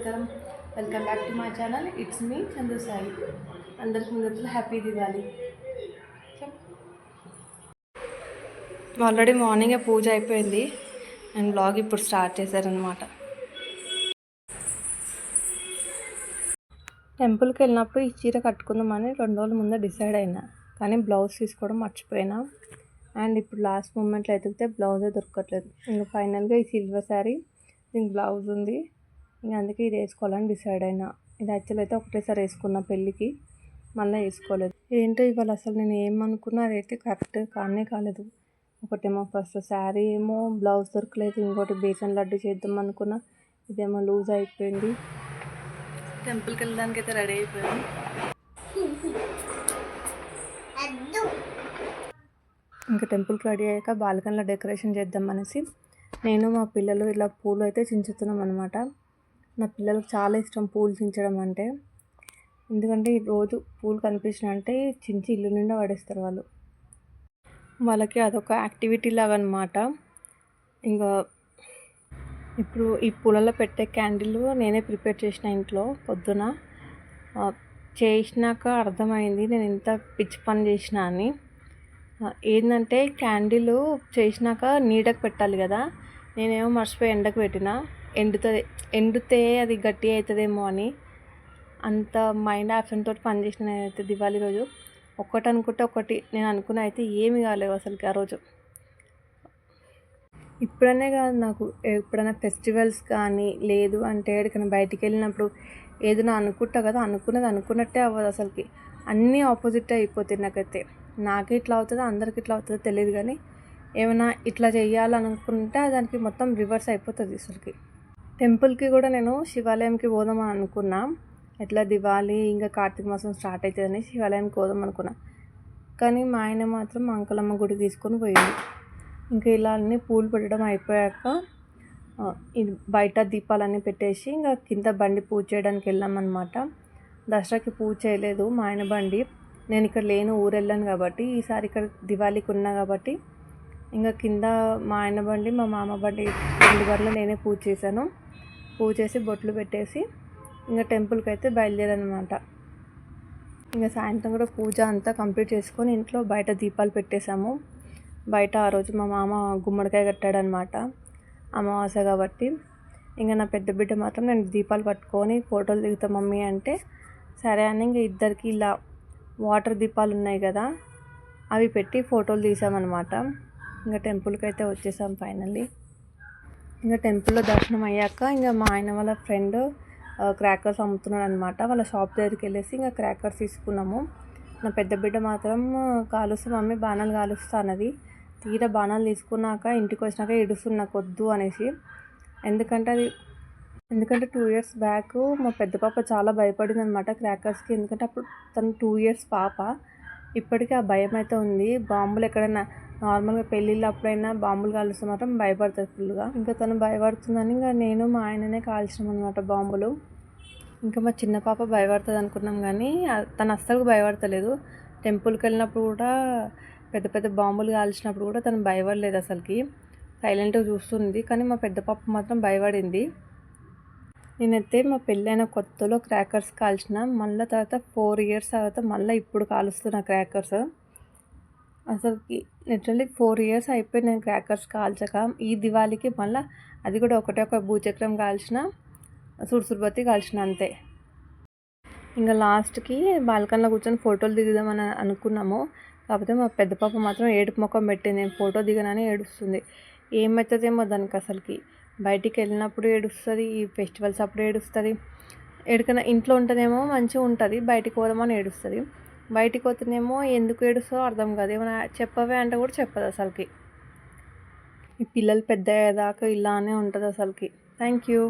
నమస్కారం. Welcome back to my channel. It's me Chandu Sai. అందరికి ముందు హ్యాపీ దివాళీ. ఆల్రెడీ మార్నింగే పూజ అయిపోయింది అండ్ బ్లాగ్ ఇప్పుడు స్టార్ట్ చేశారనమాట. టెంపుల్కి వెళ్ళినప్పుడు ఈ చీర కట్టుకుందామని 2 రోజుల ముందే డిసైడ్ అయినా, కానీ బ్లౌజ్ తీసుకోవడం మర్చిపోయినా. అండ్ ఇప్పుడు లాస్ట్ మూమెంట్లో ఎదిగితే బ్లౌజే దొరకట్లేదు. ఇంకా ఫైనల్గా ఈ సిల్వర్ శారీ దీనికి బ్లౌజ్ ఉంది, ఇంకా అందుకే ఇది వేసుకోవాలని డిసైడ్ అయినా. ఇది యాక్చువల్ అయితే ఒకటేసారి వేసుకున్న పెళ్ళికి, మళ్ళీ వేసుకోలేదు. ఏంటో ఇవాళ అసలు నేను ఏమనుకున్నా అదైతే కరెక్ట్ కానే కాలేదు. ఒకటేమో ఫస్ట్ శారీ ఏమో బ్లౌజ్ దొరకలేదు, ఇంకోటి బేసన్ లడ్డు చేద్దాం అనుకున్నా, ఇదేమో లూజ్ అయిపోయింది. టెంపుల్కి వెళ్ళడానికి అయితే రెడీ అయిపోయాను. ఇంకా టెంపుల్కి రెడీ అయ్యాక బాల్కనీలో డెకరేషన్ చేద్దాం అనేసి నేను మా పిల్లలు ఇలా పూలు అయితే చించుతున్నాం అనమాట. నా పిల్లలకు చాలా ఇష్టం పూలు చించడం అంటే, ఎందుకంటే రోజు పూలు కనిపించినంటే చించి ఇల్లు నిండా పడేస్తారు వాళ్ళు. వాళ్ళకి అదొక యాక్టివిటీ లాగా అనమాట. ఇంకా ఇప్పుడు ఈ పూలలో పెట్టే క్యాండిల్ నేనే ప్రిపేర్ చేసిన ఇంట్లో పొద్దున. చేసినాక అర్థమైంది నేను ఎంత పిచ్చి పని చేసిన అని. ఏంటంటే క్యాండిల్ చేసినాక నీడకు పెట్టాలి కదా, నేనేమో మర్చిపోయి ఎండకు పెట్టిన. ఎండితే అది గట్టి అవుతుందేమో అని అంత మైండ్ యాబ్సెంట్ తోటి పని చేసిన నేనైతే దివాళీ రోజు. ఒక్కటి అనుకుంటే ఒకటి నేను అనుకున్న అయితే ఏమి కాలేవు అసలుకి ఆ రోజు. ఇప్పుడనే కాదు, నాకు ఎప్పుడైనా ఫెస్టివల్స్ కానీ లేదు అంటే ఎక్కడికైనా బయటికి వెళ్ళినప్పుడు ఏదైనా అనుకుంటా కదా, అనుకున్నది అనుకున్నట్టే అవ్వదు అసలుకి. అన్నీ ఆపోజిట్ అయిపోతాయి నాకైతే. నాకే ఇట్లా అవుతుందో అందరికి ఇట్లా అవుతుందో తెలియదు, కానీ ఏమైనా ఇట్లా చేయాలనుకుంటే దానికి మొత్తం రివర్స్ అయిపోతుంది అసలుకి. టెంపుల్కి కూడా నేను శివాలయంకి పోదామని అనుకున్నా. ఎట్లా దివాళీ ఇంకా కార్తీక మాసం స్టార్ట్ అవుతుందని శివాలయంకి పోదాం అనుకున్నా, కానీ మా ఆయన మాత్రం మా అంకలమ్మ గుడి తీసుకొని పోయింది. ఇంకా ఇలా అన్నీ పూలు పెట్టడం అయిపోయాక ఇది బయట దీపాలన్నీ పెట్టేసి ఇంకా కింద బండి పూజ చేయడానికి వెళ్ళామన్నమాట. దసరాకి పూజ చేయలేదు మా ఆయన బండి, నేను ఇక్కడ లేను, ఊరు వెళ్ళాను కాబట్టి. ఈసారి ఇక్కడ దివాళీకి ఉన్నా కాబట్టి ఇంకా కింద మా ఆయన బండి మా మామ బండి 2 బండ్లు నేనే పూజ చేశాను. పూజ చేసి బొట్లు పెట్టేసి ఇంకా టెంపుల్కి అయితే బయలుదేరనమాట. ఇంకా సాయంత్రం కూడా పూజ అంతా కంప్లీట్ చేసుకొని ఇంట్లో బయట దీపాలు పెట్టేశాము. బయట ఆ రోజు మా మామ గుమ్మడికాయ కట్టాడనమాట, అమావాస్య కాబట్టి. ఇంకా నా పెద్ద బిడ్డ మాత్రం నేను దీపాలు పట్టుకొని ఫోటోలు దిగుతా మమ్మీ అంటే సరే అని ఇంకా ఇద్దరికి ఇలా వాటర్ దీపాలు ఉన్నాయి కదా అవి పెట్టి ఫోటోలు తీసామన్నమాట. ఇంకా టెంపుల్కి అయితే వచ్చేసాం ఫైనల్లీ. ఇంకా టెంపుల్లో దర్శనం అయ్యాక ఇంకా మా ఆయన వాళ్ళ ఫ్రెండ్ క్రాకర్స్ అమ్ముతున్నాడు అనమాట. వాళ్ళ షాప్ దగ్గరికి వెళ్ళేసి ఇంకా క్రాకర్స్ తీసుకున్నాము. నా పెద్ద బిడ్డ మాత్రం కాలుస్తా మమ్మీ బాణాలు కాలుస్తా అన్నది. తీరా బాణాలు తీసుకున్నాక ఇంటికి వచ్చినాక ఏడుస్తుంది నాకు వద్దు అనేసి. ఎందుకంటే 2 years బ్యాక్ మా పెద్ద పాప చాలా భయపడింది అనమాట క్రాకర్స్కి. ఎందుకంటే అప్పుడు తను 2 years పాప. ఇప్పటికీ ఆ భయం అయితే ఉంది. బాంబులు ఎక్కడైనా నార్మల్గా పెళ్ళిళ్ళు అప్పుడైనా బాంబులు కాలుస్తే మాత్రం భయపడుతుంది ఫుల్గా. ఇంకా తను భయపడుతుందని ఇంకా నేను మా ఆయననే కాల్చినాం అనమాట బాంబులు. ఇంకా మా చిన్న పాప భయపడుతుంది అనుకున్నాం, కానీ తను అస్సలు భయపడతలేదు. టెంపుల్కి వెళ్ళినప్పుడు కూడా పెద్ద పెద్ద బాంబులు కాల్చినప్పుడు కూడా తను భయపడలేదు అసలుకి, సైలెంట్గా చూస్తుంది. కానీ మా పెద్ద పాప మాత్రం భయపడింది. నేనైతే మా పెళ్ళైన కొత్తలో క్రాకర్స్ కాల్చిన, మళ్ళీ తర్వాత 4 years తర్వాత మళ్ళీ ఇప్పుడు కాలుస్తున్న క్రాకర్స్. అసలుకి లిటరల్లీ 4 years అయిపోయి నేను క్రాకర్స్ కాల్చక. ఈ దివాళీకి మళ్ళీ అది కూడా ఒక భూచక్రం కాల్చిన, సుర్సుర్బత్తి కాల్చిన అంతే. ఇంకా లాస్ట్కి బాల్కనీలో కూర్చొని ఫోటోలు దిగుదామని అనుకున్నాము. కాకపోతే మా పెద్ద పాప మాత్రం ఏడుపు ముఖం పెట్టింది, నేను ఫోటో దిగనని ఏడుస్తుంది. ఏమవుతుందేమో దానికి అసలుకి. బయటికి వెళ్ళినప్పుడు ఏడుస్తుంది, ఈ ఫెస్టివల్స్ అప్పుడు ఏడుస్తుంది. ఎక్కడికైనా ఇంట్లో ఉంటేనేమో మంచిగా ఉంటుంది, బయటికి పోదామని ఏడుస్తుంది. బయటికి పోతేనేమో ఎందుకు ఏడుస్తుందో అర్థం కాదు. ఏమైనా చెప్పవే అంటే కూడా చెప్పదు అసలుకి. ఈ పిల్లలు పెద్ద అయ్యేదాకా ఇలానే ఉంటుంది అసలుకి. Thank you.